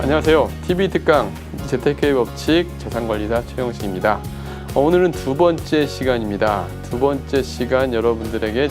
안녕하세요. TV 특강 재테크의 법칙 자산관리사 최영식입니다. 오늘은 두 번째 시간입니다. 두 번째 시간 여러분들에게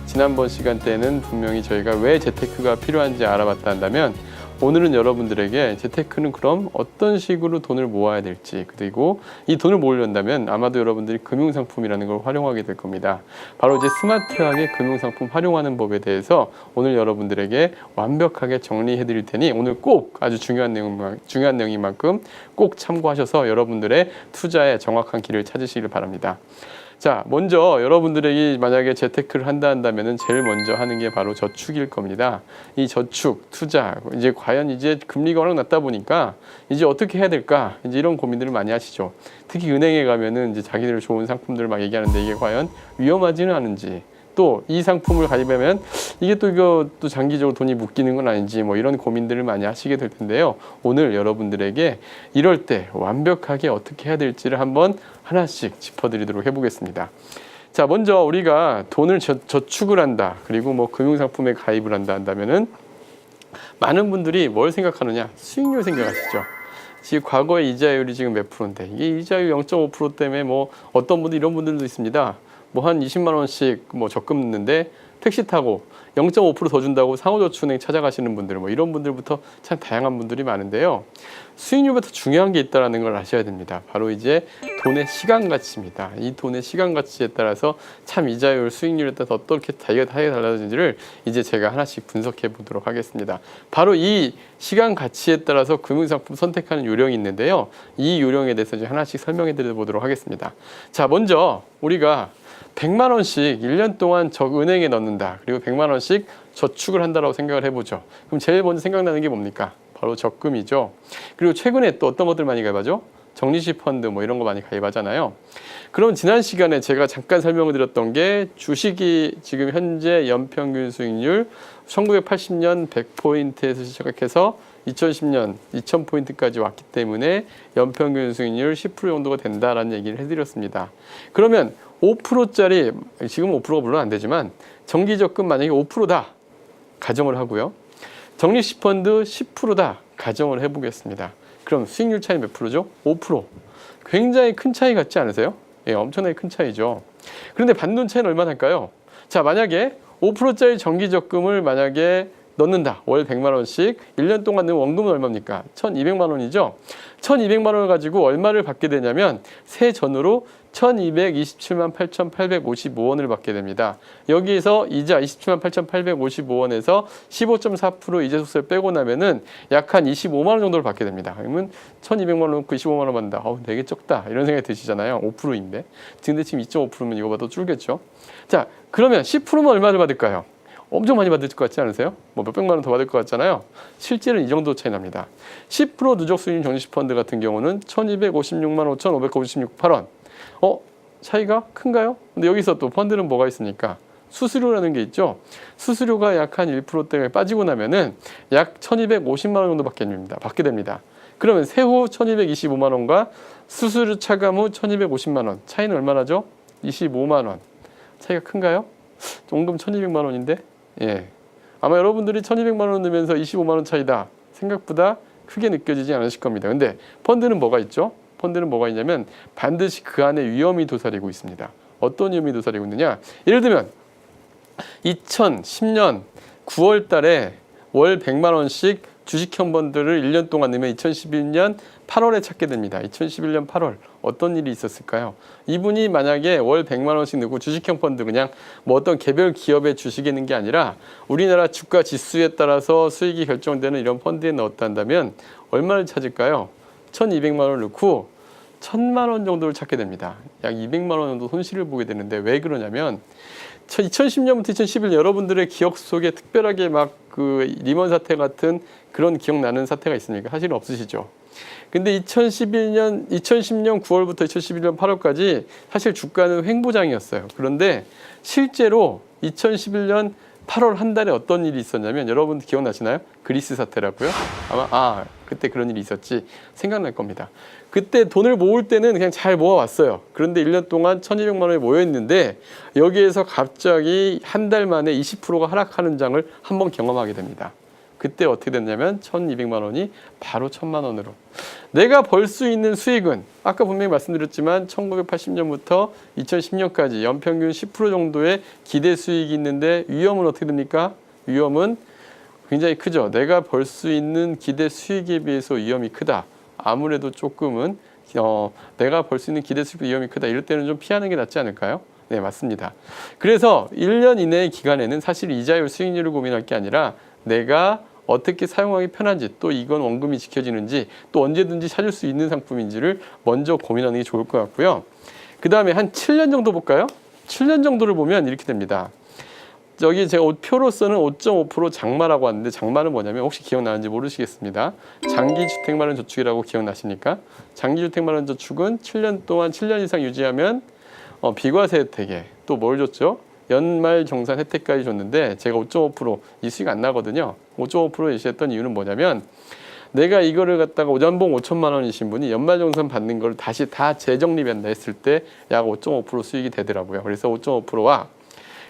지난번 시간 때는 분명히 저희가 왜 재테크가 필요한지 알아봤다 한다면 오늘은 여러분들에게 재테크는 그럼 어떤 식으로 돈을 모아야 될지, 그리고 이 돈을 모으려면 아마도 여러분들이 금융상품이라는 걸 활용하게 될 겁니다. 바로 이제 스마트하게 금융상품 활용하는 법에 대해서 오늘 여러분들에게 완벽하게 정리해 드릴 테니 오늘 꼭 아주 중요한 내용인 만큼 꼭 참고하셔서 여러분들의 투자에 정확한 길을 찾으시길 바랍니다. 자, 먼저 여러분들에게 만약에 재테크를 한다 한다면은 제일 먼저 하는 게 바로 저축일 겁니다. 이 저축, 투자, 이제 과연 이제 금리가 워낙 낮다 보니까 이제 어떻게 해야 될까? 이제 이런 고민들을 많이 하시죠. 특히 은행에 가면은 이제 자기들 좋은 상품들을 막 얘기하는데 이게 과연 위험하지는 않은지, 또 이 상품을 가입하면 이게 또 장기적으로 돈이 묶이는 건 아닌지 뭐 이런 고민들을 많이 하시게 될 텐데요. 오늘 여러분들에게 이럴 때 완벽하게 어떻게 해야 될지를 한번 하나씩 짚어드리도록 해보겠습니다. 자, 먼저 우리가 돈을 저축을 한다, 그리고 뭐 금융상품에 가입을 한다 한다면은 많은 분들이 뭘 생각하느냐? 수익률 생각하시죠. 지금 과거의 이자율이 지금 몇 프로인데 이 이자율 0.5% 때문에 뭐 어떤 분들 이런 분들도 있습니다. 뭐 한 20만 원씩 뭐 적금 넣는데 택시 타고 0.5% 더 준다고 상호저축은행 찾아가시는 분들, 뭐 이런 분들부터 참 다양한 분들이 많은데요. 수익률보다 중요한 게 있다는 걸 아셔야 됩니다. 바로 이제 돈의 시간 가치입니다. 이 돈의 시간 가치에 따라서 참 이자율, 수익률에 따라서 어떻게 달라지는지를 이제 제가 하나씩 분석해 보도록 하겠습니다. 바로 이 시간 가치에 따라서 금융상품 선택하는 요령이 있는데요. 이 요령에 대해서 이제 하나씩 설명해 드려 보도록 하겠습니다. 자, 먼저 우리가 100만 원씩 1년 동안 은행에 넣는다. 그리고 100만 원씩 저축을 한다라고 생각을 해보죠. 그럼 제일 먼저 생각나는 게 뭡니까? 바로 적금이죠. 그리고 최근에 또 어떤 것들 많이 가입하죠? 정리식 펀드 뭐 이런 거 많이 가입하잖아요. 그럼 지난 시간에 제가 잠깐 설명을 드렸던 게 주식이 지금 현재 연평균 수익률 1980년 100포인트에서 시작해서 2010년 2000포인트까지 왔기 때문에 연평균 수익률 10% 정도가 된다라는 얘기를 해드렸습니다. 그러면 5%짜리, 지금 5%가 물론 안 되지만 정기적금 만약에 5%다 가정을 하고요. 적립식 펀드 10%다 가정을 해보겠습니다. 그럼 수익률 차이 몇 프로죠? 5%. 굉장히 큰 차이 같지 않으세요? 예, 엄청나게 큰 차이죠. 그런데 반돈 차이는 얼마나 할까요? 자, 만약에 5%짜리 정기적금을 만약에 넣는다. 월 100만 원씩 1년 동안 넣은 원금은 얼마입니까? 1,200만 원이죠. 1,200만 원을 가지고 얼마를 받게 되냐면 세전으로 1,227만 8,855원을 받게 됩니다. 여기에서 이자 27만 8,855원에서 15.4% 이자 속세를 빼고 나면은 약 한 25만 원 정도를 받게 됩니다. 그러면 1,200만 원 넣고 25만 원 받는다. 되게 적다. 이런 생각이 드시잖아요. 5%인데. 근데 지금 2.5%면 이거보다 더 줄겠죠. 자, 그러면 10%면 얼마를 받을까요? 엄청 많이 받을 것 같지 않으세요? 뭐 몇백만 원 더 받을 것 같잖아요. 실제로는 이 정도 차이 납니다. 10% 누적 수익 정식 펀드 같은 경우는 1,256만 5,558원. 차이가 큰가요? 근데 여기서 또 펀드는 뭐가 있습니까? 수수료라는 게 있죠. 수수료가 약 한 1%대가 빠지고 나면은 약 1,250만 원 정도 받게 됩니다. 그러면 세후 1,225만 원과 수수료 차감 후 1,250만 원. 차이는 얼마나죠? 25만 원. 차이가 큰가요? 원금 1,200만 원인데? 예. 아마 여러분들이 1,200만 원 넣으면서 25만 원 차이다. 생각보다 크게 느껴지지 않으실 겁니다. 근데 펀드는 뭐가 있죠? 펀드는 뭐가 있냐면 반드시 그 안에 위험이 도사리고 있습니다. 어떤 위험이 도사리고 있느냐? 예를 들면 2010년 9월 달에 월 100만 원씩 주식형 펀드를 1년 동안 넣으면 2011년 8월에 찾게 됩니다. 2011년 8월 어떤 일이 있었을까요? 이분이 만약에 월 100만 원씩 넣고 주식형 펀드 그냥 뭐 어떤 개별 기업의 주식에 있는 게 아니라 우리나라 주가 지수에 따라서 수익이 결정되는 이런 펀드에 넣었다 한다면 얼마를 찾을까요? 1,200만 원을 넣고 1,000만 원 정도를 찾게 됩니다. 약 200만 원 정도 손실을 보게 되는데 왜 그러냐면 2010년부터 2011년 여러분들의 기억 속에 특별하게 막 그 리먼 사태 같은 그런 기억나는 사태가 있습니까? 사실은 없으시죠. 근데 2010년 9월부터 2011년 8월까지 사실 주가는 횡보장이었어요. 그런데 실제로 2011년 8월 한 달에 어떤 일이 있었냐면 여러분 기억나시나요? 그리스 사태라고요? 아마 그때 그런 일이 있었지 생각날 겁니다. 그때 돈을 모을 때는 그냥 잘 모아왔어요. 그런데 1년 동안 1,200만 원이 모여있는데 여기에서 갑자기 한 달 만에 20%가 하락하는 장을 한번 경험하게 됩니다. 그때 어떻게 됐냐면 1,200만 원이 바로 1,000만 원으로. 내가 벌 수 있는 수익은 아까 분명히 말씀드렸지만 1980년부터 2010년까지 연평균 10% 정도의 기대 수익이 있는데 위험은 어떻게 됩니까? 위험은 굉장히 크죠. 내가 벌 수 있는 기대 수익에 비해서 위험이 크다. 아무래도 조금은 내가 벌 수 있는 기대 수익 위험이 크다. 이럴 때는 좀 피하는 게 낫지 않을까요? 네, 맞습니다. 그래서 1년 이내의 기간에는 사실 이자율 수익률을 고민할 게 아니라 내가 어떻게 사용하기 편한지, 또 이건 원금이 지켜지는지, 또 언제든지 찾을 수 있는 상품인지를 먼저 고민하는 게 좋을 것 같고요. 그 다음에 한 7년 정도 볼까요? 7년 정도를 보면 이렇게 됩니다. 여기 제가 표로서는 5.5% 장마라고 하는데, 장마는 뭐냐면 혹시 기억나는지 모르시겠습니다. 장기주택마련저축이라고 기억나십니까? 장기주택마련저축은 7년 동안 7년 이상 유지하면 비과세 혜택에 또 뭘 줬죠? 연말 정산 혜택까지 줬는데 제가 5.5%이 수익 안 나거든요. 5.5% 예시했던 이유는 뭐냐면 내가 이거를 갖다가 연봉 5천만 원이신 분이 연말 정산 받는 걸 다시 다 재정립한다 했을 때 약 5.5% 수익이 되더라고요. 그래서 5.5%와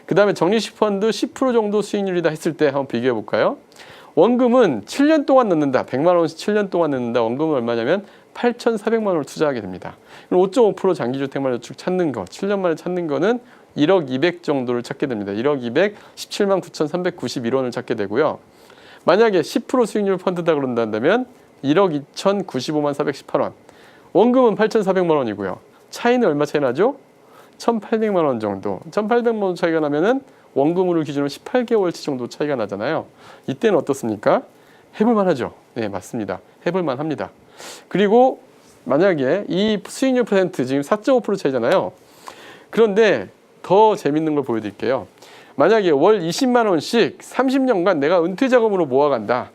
그 다음에 적립식 펀드 10% 정도 수익률이다 했을 때 한번 비교해 볼까요? 원금은 7년 동안 넣는다. 100만 원씩 7년 동안 넣는다. 원금은 얼마냐면 8,400만 원을 투자하게 됩니다. 5.5% 장기주택마련저축 찾는 거, 7년 만에 찾는 거는 1억 200 정도를 찾게 됩니다. 1억 200, 17만 9,391원을 찾게 되고요. 만약에 10% 수익률 펀드다 그런다면 1억 2,095만 418원. 원금은 8,400만 원이고요. 차이는 얼마 차이 나죠? 1,800만 원 정도. 1,800만 원 차이가 나면은 원금으로 기준으로 18개월치 정도 차이가 나잖아요. 이때는 어떻습니까? 해볼만 하죠. 네, 맞습니다. 해볼만 합니다. 그리고 만약에 이 수익률 퍼센트 지금 4.5% 차이잖아요. 그런데 더 재밌는 걸 보여드릴게요. 만약에 월 20만 원씩 30년간 내가 은퇴자금으로 모아간다.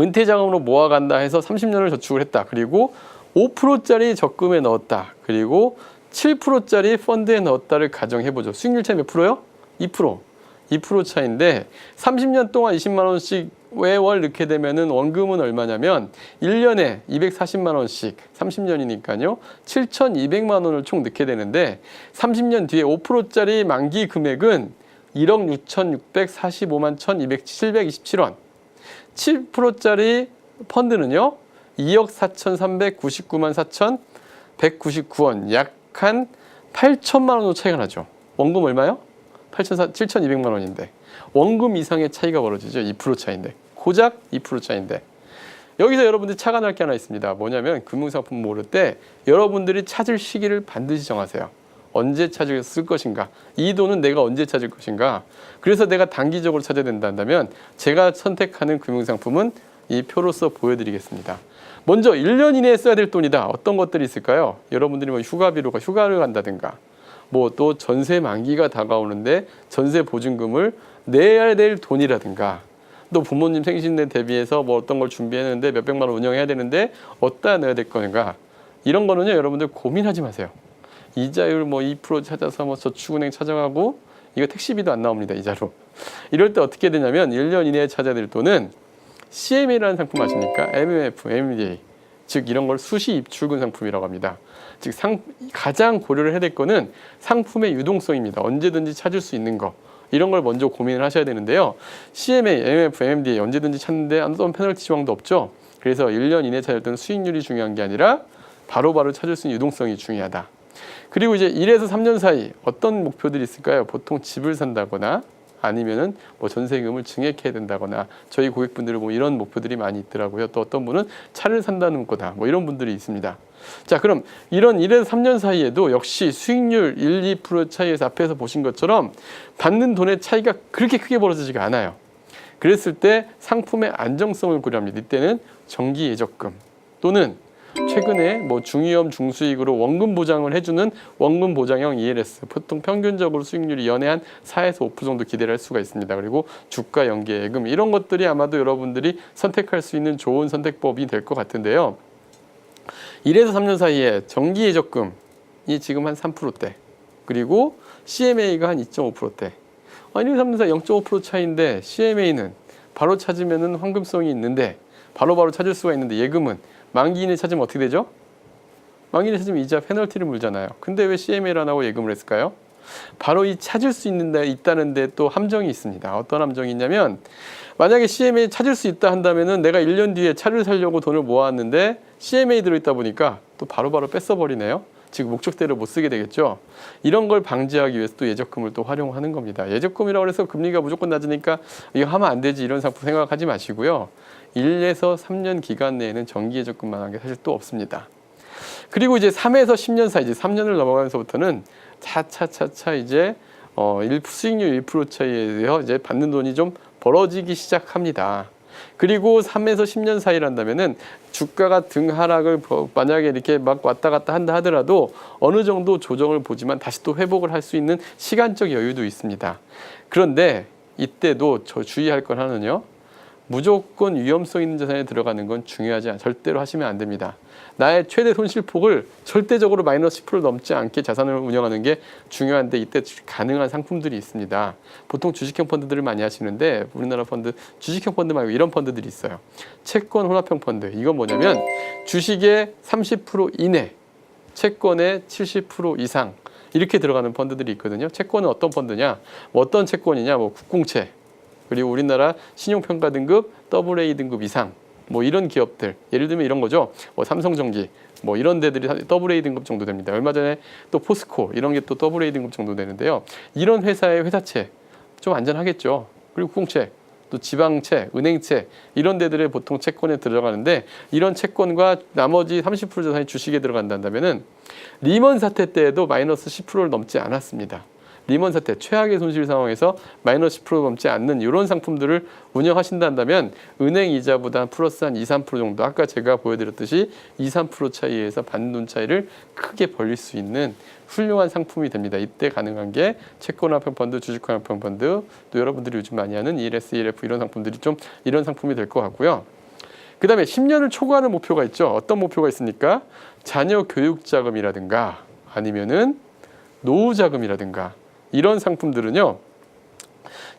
은퇴자금으로 모아간다 해서 30년을 저축을 했다. 그리고 5%짜리 적금에 넣었다. 그리고 7%짜리 펀드에 넣었다를 가정해보죠. 수익률 차이 몇 프로요? 2%. 2% 차인데 30년 동안 20만 원씩 매월 넣게 되면은 원금은 얼마냐면 1년에 240만 원씩 30년이니까요. 7,200만 원을 총 넣게 되는데 30년 뒤에 5%짜리 만기 금액은 1억 6,645만 1,727원. 7%짜리 펀드는요. 2억 4,399만 4,199원. 약 한 8천만 원으로 차이가 나죠. 원금 얼마요? 7,200만 원인데 원금 이상의 차이가 벌어지죠. 2% 차이인데 고작 2% 차이인데 여기서 여러분들이 착안할 게 하나 있습니다. 뭐냐면 금융상품 모를 때 여러분들이 찾을 시기를 반드시 정하세요. 언제 쓸 것인가? 이 돈은 내가 언제 찾을 것인가? 그래서 내가 단기적으로 찾아야 된다면 제가 선택하는 금융상품은 이 표로서 보여드리겠습니다. 먼저 1년 이내에 써야 될 돈이다. 어떤 것들이 있을까요? 여러분들이 뭐 휴가비로 휴가를 간다든가 뭐 또 전세 만기가 다가오는데 전세 보증금을 내야 될 돈이라든가 또 부모님 생신에 대비해서 뭐 어떤 걸 준비했는데 몇백만 원 운영해야 되는데 어디다 넣어야 될 건가? 이런 거는요 여러분들 고민하지 마세요. 이자율 뭐 2% 찾아서 뭐 저축은행 찾아가고 이거 택시비도 안 나옵니다. 이자로. 이럴 때 어떻게 되냐면 1년 이내에 찾아야 될 돈은 CMA라는 상품 아십니까? MMF, MDA. 즉 이런 걸 수시 입출금 상품이라고 합니다. 즉 가장 고려를 해야 될 거는 상품의 유동성입니다. 언제든지 찾을 수 있는 거. 이런 걸 먼저 고민을 하셔야 되는데요. CMA, MMF, MDA 언제든지 찾는데 어떤 페널티 조항도 없죠. 그래서 1년 이내에 찾을 때는 수익률이 중요한 게 아니라 바로바로 찾을 수 있는 유동성이 중요하다. 그리고 이제 1에서 3년 사이 어떤 목표들이 있을까요? 보통 집을 산다거나 아니면은 뭐 전세금을 증액해야 된다거나 저희 고객분들은 뭐 이런 목표들이 많이 있더라고요. 또 어떤 분은 차를 산다는 거다. 뭐 이런 분들이 있습니다. 자, 그럼 이런 1에서 3년 사이에도 역시 수익률 1, 2% 차이에서 앞에서 보신 것처럼 받는 돈의 차이가 그렇게 크게 벌어지지가 않아요. 그랬을 때 상품의 안정성을 고려합니다. 이때는 정기 예적금 또는 최근에 뭐 중위험 중수익으로 원금 보장을 해주는 원금 보장형 ELS 보통 평균적으로 수익률이 연에 한 4에서 5% 정도 기대를 할 수가 있습니다. 그리고 주가 연계 예금 이런 것들이 아마도 여러분들이 선택할 수 있는 좋은 선택법이 될 것 같은데요. 1에서 3년 사이에 정기 예적금이 지금 한 3%대 그리고 CMA가 한 2.5%대 1에서 3년 사이 0.5% 차이인데 CMA는 바로 찾으면 황금성이 있는데 바로바로 찾을 수가 있는데 예금은 만기인에 찾으면 어떻게 되죠? 만기인에 찾으면 이자 페널티를 물잖아요. 근데 왜 CMA를 안 하고 예금을 했을까요? 바로 이 찾을 수 있다는데 또 함정이 있습니다. 어떤 함정이 있냐면 만약에 CMA 찾을 수 있다 한다면은 내가 1년 뒤에 차를 사려고 돈을 모았는데 CMA 들어있다 보니까 또 바로바로 뺏어버리네요. 즉 목적대로 못 쓰게 되겠죠. 이런 걸 방지하기 위해서 또 예적금을 또 활용하는 겁니다. 예적금이라고 해서 금리가 무조건 낮으니까 이거 하면 안 되지 이런 상품 생각하지 마시고요. 1에서 3년 기간 내에는 정기 예적금만 한 게 사실 또 없습니다. 그리고 이제 3에서 10년 사이, 이제 3년을 넘어가면서부터는 차차차차 이제 수익률 1% 차이에 이제 받는 돈이 좀 벌어지기 시작합니다. 그리고 3에서 10년 사이란다면은 주가가 등하락을 만약에 이렇게 막 왔다 갔다 한다 하더라도 어느 정도 조정을 보지만 다시 또 회복을 할 수 있는 시간적 여유도 있습니다. 그런데 이때도 저 주의할 건 하나는요. 무조건 위험성 있는 자산에 들어가는 건 중요하지 않아요. 절대로 하시면 안 됩니다. 나의 최대 손실폭을 절대적으로 마이너스 10% 넘지 않게 자산을 운영하는 게 중요한데 이때 가능한 상품들이 있습니다. 보통 주식형 펀드들을 많이 하시는데 우리나라 펀드, 주식형 펀드 말고 이런 펀드들이 있어요. 채권 혼합형 펀드. 이건 뭐냐면 주식의 30% 이내, 채권의 70% 이상 이렇게 들어가는 펀드들이 있거든요. 채권은 어떤 펀드냐? 어떤 채권이냐? 국공채. 그리고 우리나라 신용평가 등급 AA 등급 이상 뭐 이런 기업들 예를 들면 이런 거죠. 삼성전기 뭐 이런 데들이 AA 등급 정도 됩니다. 얼마 전에 또 포스코 이런 게 또 AA 등급 정도 되는데요. 이런 회사의 회사채 좀 안전하겠죠. 그리고 공채 또 지방채, 은행채 이런 데들의 보통 채권에 들어가는데 이런 채권과 나머지 30% 자산이 주식에 들어간다면은 리먼 사태 때에도 마이너스 10%를 넘지 않았습니다. 리먼 사태 최악의 손실 상황에서 마이너스 10% 넘지 않는 이런 상품들을 운영하신다면 은행 이자보다 플러스 한 2, 3% 정도 아까 제가 보여드렸듯이 2, 3% 차이에서 받는 돈 차이를 크게 벌릴 수 있는 훌륭한 상품이 됩니다. 이때 가능한 게 채권합병 펀드, 주식합병 펀드 또 여러분들이 요즘 많이 하는 ELS, ELF 이런 상품들이 좀 이런 상품이 될 것 같고요. 그 다음에 10년을 초과하는 목표가 있죠. 어떤 목표가 있습니까? 자녀 교육 자금이라든가 아니면은 노후 자금이라든가 이런 상품들은요.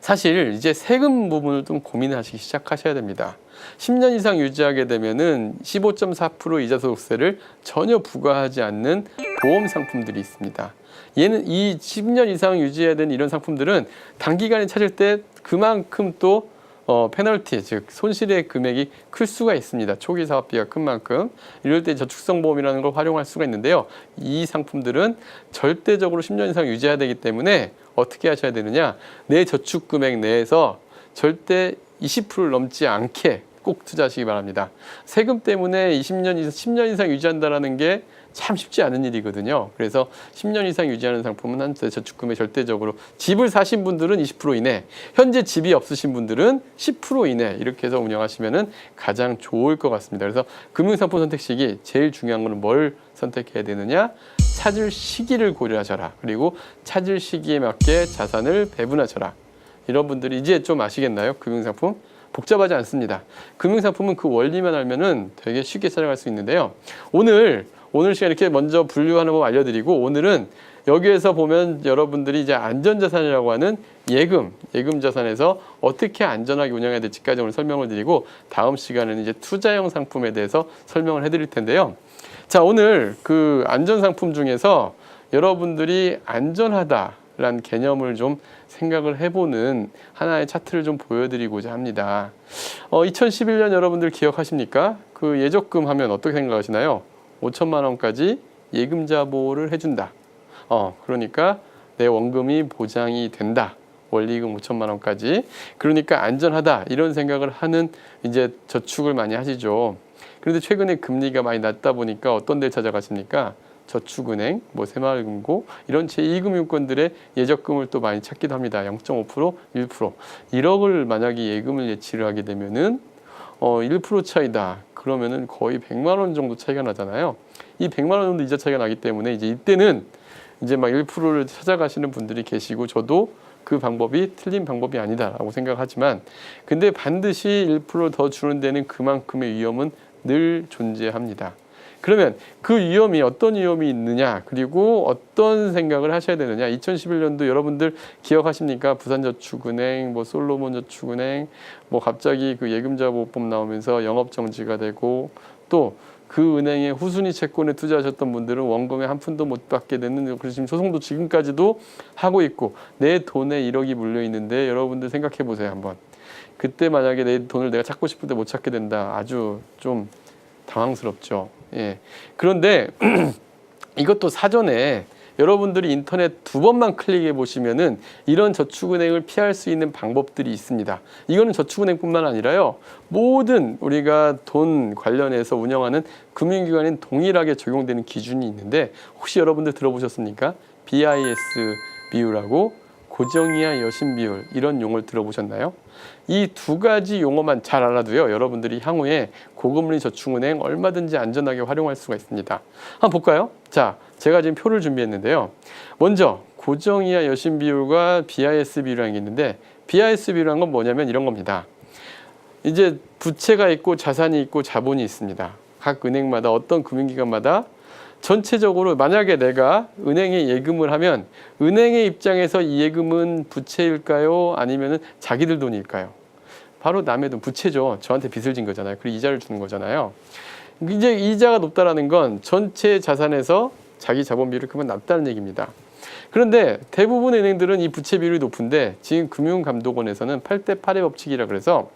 사실 이제 세금 부분을 좀 고민하시기 시작하셔야 됩니다. 10년 이상 유지하게 되면은 15.4% 이자 소득세를 전혀 부과하지 않는 보험 상품들이 있습니다. 얘는 이 10년 이상 유지해야 되는 이런 상품들은 단기간에 찾을 때 그만큼 또 페널티, 즉 손실의 금액이 클 수가 있습니다. 초기 사업비가 큰 만큼. 이럴 때 저축성 보험이라는 걸 활용할 수가 있는데요. 이 상품들은 절대적으로 10년 이상 유지해야 되기 때문에 어떻게 하셔야 되느냐. 내 저축 금액 내에서 절대 20%를 넘지 않게 꼭 투자하시기 바랍니다. 세금 때문에 10년 이상 유지한다는 게 참 쉽지 않은 일이거든요. 그래서 10년 이상 유지하는 상품은 한 저축금액 절대적으로 집을 사신 분들은 20% 이내, 현재 집이 없으신 분들은 10% 이내 이렇게 해서 운영하시면 가장 좋을 것 같습니다. 그래서 금융상품 선택 시기 제일 중요한 거는 뭘 선택해야 되느냐? 찾을 시기를 고려하셔라. 그리고 찾을 시기에 맞게 자산을 배분하셔라. 이런 분들이 이제 좀 아시겠나요? 금융상품? 복잡하지 않습니다. 금융상품은 그 원리만 알면은 되게 쉽게 찾아갈 수 있는데요. 오늘 시간 이렇게 먼저 분류하는 법 알려드리고 오늘은 여기에서 보면 여러분들이 이제 안전자산이라고 하는 예금 자산에서 어떻게 안전하게 운영해야 될지까지 오늘 설명을 드리고 다음 시간에는 이제 투자형 상품에 대해서 설명을 해드릴 텐데요. 자, 오늘 그 안전상품 중에서 여러분들이 안전하다라는 개념을 좀 생각을 해보는 하나의 차트를 좀 보여드리고자 합니다. 2011년 여러분들 기억하십니까? 그 예적금 하면 어떻게 생각하시나요? 5천만 원까지 예금자 보호를 해준다. 그러니까 내 원금이 보장이 된다. 원리금 5천만 원까지. 그러니까 안전하다. 이런 생각을 하는 이제 저축을 많이 하시죠. 그런데 최근에 금리가 많이 낮다 보니까 어떤 데를 찾아가십니까? 저축은행, 새마을금고 이런 제2금융권들의 예적금을 또 많이 찾기도 합니다. 0.5%, 1%. 1억을 만약에 예금을 예치를 하게 되면은 1% 차이다. 그러면은 거의 100만 원 정도 차이가 나잖아요. 이 100만 원 정도 이자 차이가 나기 때문에 이제 이때는 이제 막 1%를 찾아가시는 분들이 계시고 저도 그 방법이 틀린 방법이 아니다라고 생각하지만 근데 반드시 1%를 더 주는 데는 그만큼의 위험은 늘 존재합니다. 그러면 그 위험이 어떤 위험이 있느냐 그리고 어떤 생각을 하셔야 되느냐 2011년도 여러분들 기억하십니까? 부산저축은행, 솔로몬저축은행 갑자기 그 예금자 보호법 나오면서 영업정지가 되고 또 그 은행의 후순위 채권에 투자하셨던 분들은 원금에 한 푼도 못 받게 되는, 그래서 지금 소송도 지금까지도 하고 있고, 내 돈에 1억이 물려 있는데 여러분들 생각해 보세요 한번. 그때 만약에 내 돈을 내가 찾고 싶을 때 못 찾게 된다. 아주 좀 당황스럽죠. 예. 그런데 이것도 사전에 여러분들이 인터넷 2번만 클릭해 보시면은 이런 저축은행을 피할 수 있는 방법들이 있습니다. 이거는 저축은행뿐만 아니라요, 모든 우리가 돈 관련해서 운영하는 금융기관엔 동일하게 적용되는 기준이 있는데, 혹시 여러분들 들어보셨습니까? BIS 비율하고 고정이하 여신 비율, 이런 용어를 들어보셨나요? 이 두 가지 용어만 잘 알아도요, 여러분들이 향후에 고금리 저축은행 얼마든지 안전하게 활용할 수가 있습니다. 한번 볼까요? 자, 제가 지금 표를 준비했는데요. 먼저 고정이하 여신 비율과 BIS 비율이라는 게 있는데, BIS 비율이라는 건 뭐냐면 이런 겁니다. 이제 부채가 있고 자산이 있고 자본이 있습니다. 각 은행마다, 어떤 금융기관마다 전체적으로 만약에 내가 은행에 예금을 하면 은행의 입장에서 이 예금은 부채일까요? 아니면 자기들 돈일까요? 바로 남의 돈, 부채죠. 저한테 빚을 진 거잖아요. 그리고 이자를 주는 거잖아요. 이제 이자가 높다라는 건 전체 자산에서 자기 자본 비율이 그만 낮다는 얘기입니다. 그런데 대부분 은행들은 이 부채 비율이 높은데, 지금 금융감독원에서는 8대8의 법칙이라 그래서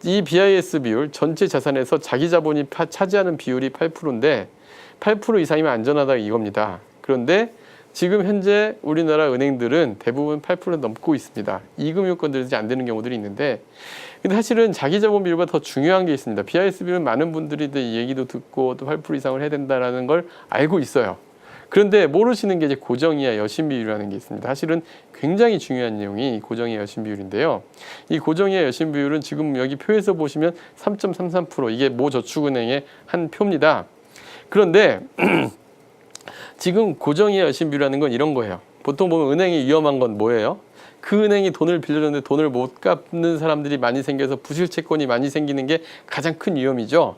이 BIS 비율, 전체 자산에서 자기 자본이 차지하는 비율이 8%인데 8% 이상이면 안전하다 이겁니다. 그런데 지금 현재 우리나라 은행들은 대부분 8% 넘고 있습니다. 이금융권들이 안 되는 경우들이 있는데, 근데 사실은 자기 자본 비율보다 더 중요한 게 있습니다. BIS 비율은 많은 분들이 이 얘기도 듣고 또 8% 이상을 해야 된다는 걸 알고 있어요. 그런데 모르시는 게 이제 고정이하 여신 비율이라는 게 있습니다. 사실은 굉장히 중요한 내용이 고정이하 여신 비율인데요. 이 고정이하 여신 비율은 지금 여기 표에서 보시면 3.33%, 이게 모 저축은행의 한 표입니다. 그런데 지금 고정이하 여신 비율이라는 건 이런 거예요. 보통 보면 은행이 위험한 건 뭐예요? 그 은행이 돈을 빌려줬는데 돈을 못 갚는 사람들이 많이 생겨서 부실채권이 많이 생기는 게 가장 큰 위험이죠.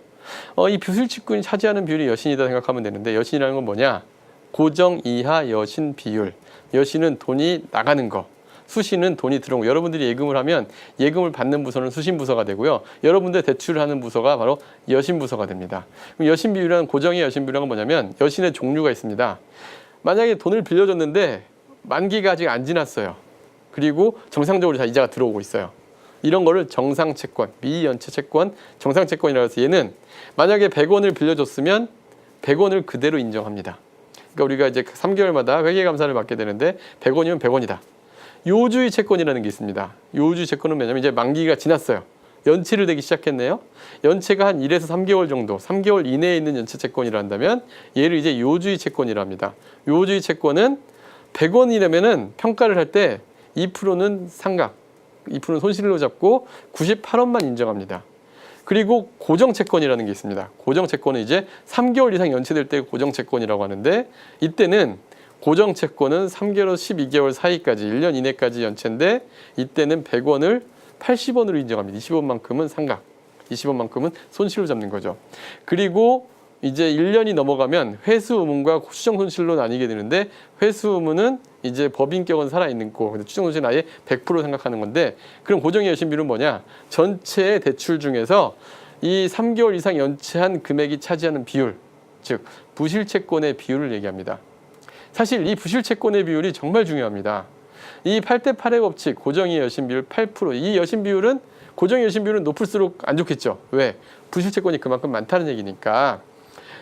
이 부실채권이 차지하는 비율이 여신이다 생각하면 되는데, 여신이라는 건 뭐냐? 고정이하 여신 비율. 여신은 돈이 나가는 거, 수신은 돈이 들어온 거. 여러분들이 예금을 하면 예금을 받는 부서는 수신부서가 되고요, 여러분들 대출을 하는 부서가 바로 여신부서가 됩니다. 그럼 여신 비율이라는, 고정의 여신 비율은 뭐냐면 여신의 종류가 있습니다. 만약에 돈을 빌려줬는데 만기가 아직 안 지났어요. 그리고 정상적으로 다 이자가 들어오고 있어요. 이런 거를 정상채권, 미연체채권, 정상채권이라고 해서, 얘는 만약에 100원을 빌려줬으면 100원을 그대로 인정합니다. 그러니까 우리가 이제 3개월마다 회계감사를 받게 되는데 100원이면 100원이다. 요주의 채권이라는 게 있습니다. 요주의 채권은 뭐냐면 이제 만기가 지났어요. 연체를 되기 시작했네요. 연체가 한 1에서 3개월 정도, 3개월 이내에 있는 연체 채권이라 한다면 얘를 이제 요주의 채권이라 합니다. 요주의 채권은 100원이라면은 평가를 할 때 2%는 상각, 2%는 손실로 잡고 98원만 인정합니다. 그리고 고정채권이라는 게 있습니다. 고정채권은 이제 3개월 이상 연체될 때 고정채권이라고 하는데, 이때는 고정채권은 3개월에서 12개월 사이까지, 1년 이내까지 연체인데, 이때는 100원을 80원으로 인정합니다. 20원만큼은 상각, 20원만큼은 손실로 잡는 거죠. 그리고 이제 1년이 넘어가면 회수 의무과 추정 손실로 나뉘게 되는데, 회수 의무는 이제 법인격은 살아있는 거, 근데 추정 손실은 아예 100% 생각하는 건데, 그럼 고정의 여신 비율은 뭐냐? 전체의 대출 중에서 이 3개월 이상 연체한 금액이 차지하는 비율, 즉 부실채권의 비율을 얘기합니다. 사실 이 부실채권의 비율이 정말 중요합니다. 이 8대8의 법칙, 고정의 여신 비율 8%, 이 여신 비율은, 고정의 여신 비율은 높을수록 안 좋겠죠. 왜? 부실채권이 그만큼 많다는 얘기니까.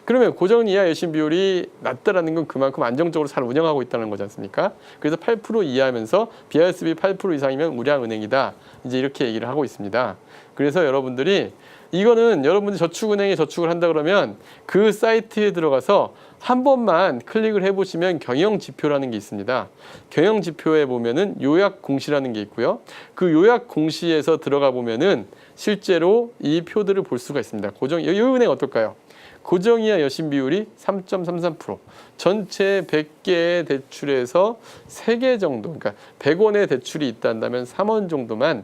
그러면 고정 이하 여신 비율이 낮다라는 건 그만큼 안정적으로 잘 운영하고 있다는 거지 않습니까? 그래서 8% 이하면서 BISB 8% 이상이면 우량 은행이다. 이제 이렇게 얘기를 하고 있습니다. 그래서 여러분들이, 이거는 여러분들이 저축은행에 저축을 한다 그러면 그 사이트에 들어가서 한 번만 클릭을 해보시면 경영지표라는 게 있습니다. 경영지표에 보면은 요약 공시라는 게 있고요. 그 요약 공시에서 들어가 보면은 실제로 이 표들을 볼 수가 있습니다. 이 은행 어떨까요? 고정이하 여신 비율이 3.33%, 전체 100개의 대출에서 3개 정도, 그러니까 100원의 대출이 있다면 3원 정도만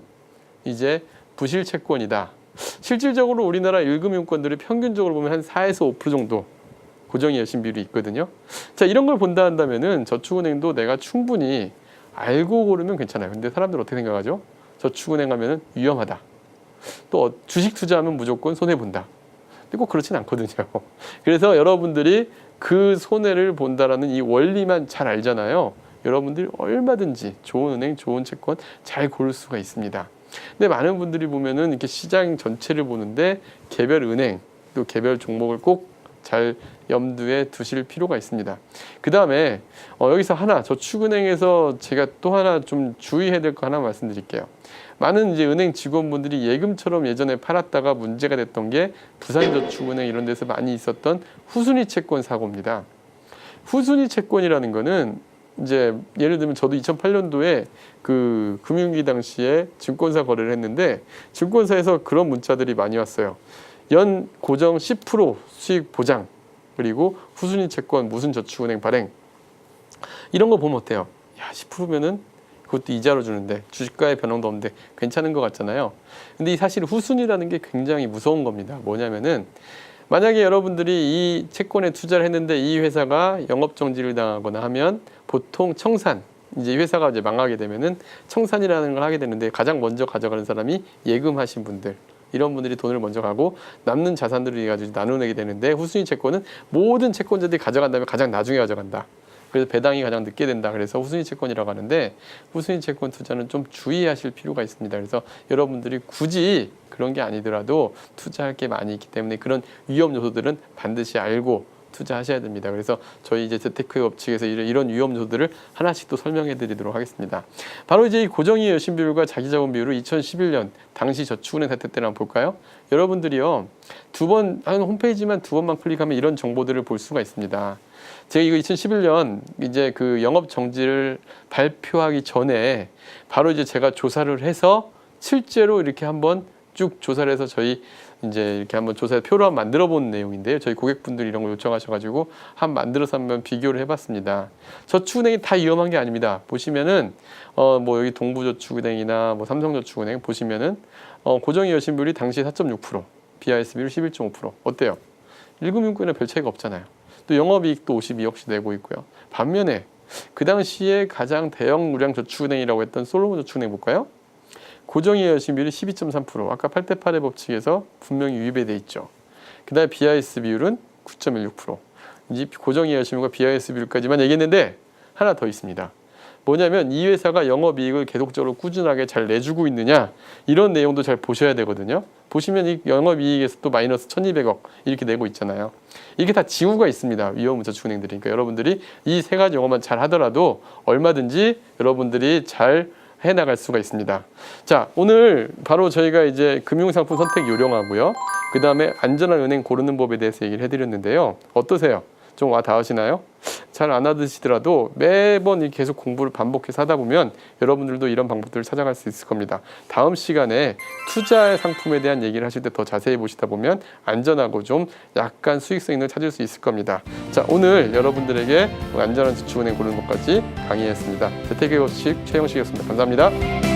이제 부실채권이다. 실질적으로 우리나라 1금융권들이 평균적으로 보면 한 4에서 5% 정도 고정이하 여신 비율이 있거든요. 자, 이런 걸 본다 한다면은 저축은행도 내가 충분히 알고 고르면 괜찮아요. 근데 사람들 어떻게 생각하죠? 저축은행 하면은 위험하다. 또 주식 투자하면 무조건 손해본다. 근데 꼭 그렇진 않거든요. 그래서 여러분들이 그 손해를 본다라는 이 원리만 잘 알잖아요. 여러분들이 얼마든지 좋은 은행, 좋은 채권 잘 고를 수가 있습니다. 근데 많은 분들이 보면은 이렇게 시장 전체를 보는데 개별 은행 또 개별 종목을 꼭 잘 염두에 두실 필요가 있습니다. 그 다음에 여기서 하나 저축은행에서 제가 또 하나 좀 주의해야 될 거 하나 말씀드릴게요. 많은 이제 은행 직원분들이 예금처럼 예전에 팔았다가 문제가 됐던 게 부산저축은행 이런 데서 많이 있었던 후순위 채권 사고입니다. 후순위 채권이라는 거는 이제 예를 들면 저도 2008년도에 그 금융위기 당시에 증권사 거래를 했는데 증권사에서 그런 문자들이 많이 왔어요. 연 고정 10% 수익 보장, 그리고 후순위 채권 무슨 저축은행 발행, 이런 거 보면 어때요? 야, 10%면은 그것도 이자로 주는데 주식가의 변동도 없는데 괜찮은 것 같잖아요. 근데 사실 후순위라는 게 굉장히 무서운 겁니다. 뭐냐면은 만약에 여러분들이 이 채권에 투자를 했는데 이 회사가 영업 정지를 당하거나 하면 보통 청산, 이제 이 회사가 이제 망하게 되면은 청산이라는 걸 하게 되는데 가장 먼저 가져가는 사람이 예금하신 분들, 이런 분들이 돈을 먼저 가고 남는 자산들을 가지고 나눠내게 되는데, 후순위 채권은 모든 채권자들이 가져간다면 가장 나중에 가져간다. 그래서 배당이 가장 늦게 된다. 그래서 후순위 채권이라고 하는데, 후순위 채권 투자는 좀 주의하실 필요가 있습니다. 그래서 여러분들이 굳이 그런 게 아니더라도 투자할 게 많이 있기 때문에 그런 위험 요소들은 반드시 알고 투자하셔야 됩니다. 그래서 저희 이제 재테크업 측에서 이런 위험 요소들을 하나씩 또 설명해 드리도록 하겠습니다. 바로 이제 이 고정이익 여신 비율과 자기자본 비율을 2011년 당시 저축은행 사태 때를 한번 볼까요? 여러분들이요, 한 홈페이지만 2번만 클릭하면 이런 정보들을 볼 수가 있습니다. 제가 이거 2011년 이제 그 영업 정지를 발표하기 전에 바로 이제 제가 조사를 해서 실제로 이렇게 한번 쭉 조사를 해서 저희 이제 이렇게 한번 조사 표로 한번 만들어 본 내용인데요. 저희 고객분들이 이런 거 요청하셔가지고 만들어서 한번 비교를 해봤습니다. 저축은행이 다 위험한 게 아닙니다. 보시면은 뭐 여기 동부저축은행이나 뭐 삼성저축은행 보시면은 고정이익 여신 비율이 당시 4.6%, BIS 비율 11.5%. 어때요? 1금융권이랑 별 차이가 없잖아요. 또 영업이익도 52억씩 내고 있고요. 반면에 그 당시에 가장 대형 무량 저축은행이라고 했던 솔로몬 저축은행 볼까요? 고정이익 여신 비율이 12.3%. 아까 8대8의 법칙에서 분명히 위배돼 있죠. 그 다음에 BIS 비율은 9.16%. 이 고정이익 여신 비율과 BIS 비율까지만 얘기했는데 하나 더 있습니다. 뭐냐면 이 회사가 영업이익을 계속적으로 꾸준하게 잘 내주고 있느냐, 이런 내용도 잘 보셔야 되거든요. 보시면 이 영업이익에서 또 마이너스 1200억 이렇게 내고 있잖아요. 이게 다 징후가 있습니다. 위험 저축은행들이. 그러니까 여러분들이 이 세 가지 영업만 잘 하더라도 얼마든지 여러분들이 잘 해나갈 수가 있습니다. 자, 오늘 바로 저희가 이제 금융상품 선택 요령하고요, 그 다음에 안전한 은행 고르는 법에 대해서 얘기를 해드렸는데요. 어떠세요? 좀 와 닿으시나요? 잘 안 와닿으시더라도 매번 계속 공부를 반복해서 하다 보면 여러분들도 이런 방법들을 찾아갈 수 있을 겁니다. 다음 시간에 투자 상품에 대한 얘기를 하실 때 더 자세히 보시다 보면 안전하고 좀 약간 수익성 있는 걸 찾을 수 있을 겁니다. 자, 오늘 여러분들에게 안전한 저축은행 고르는 법까지 강의했습니다. 재테크의 법칙 최영식이었습니다. 감사합니다.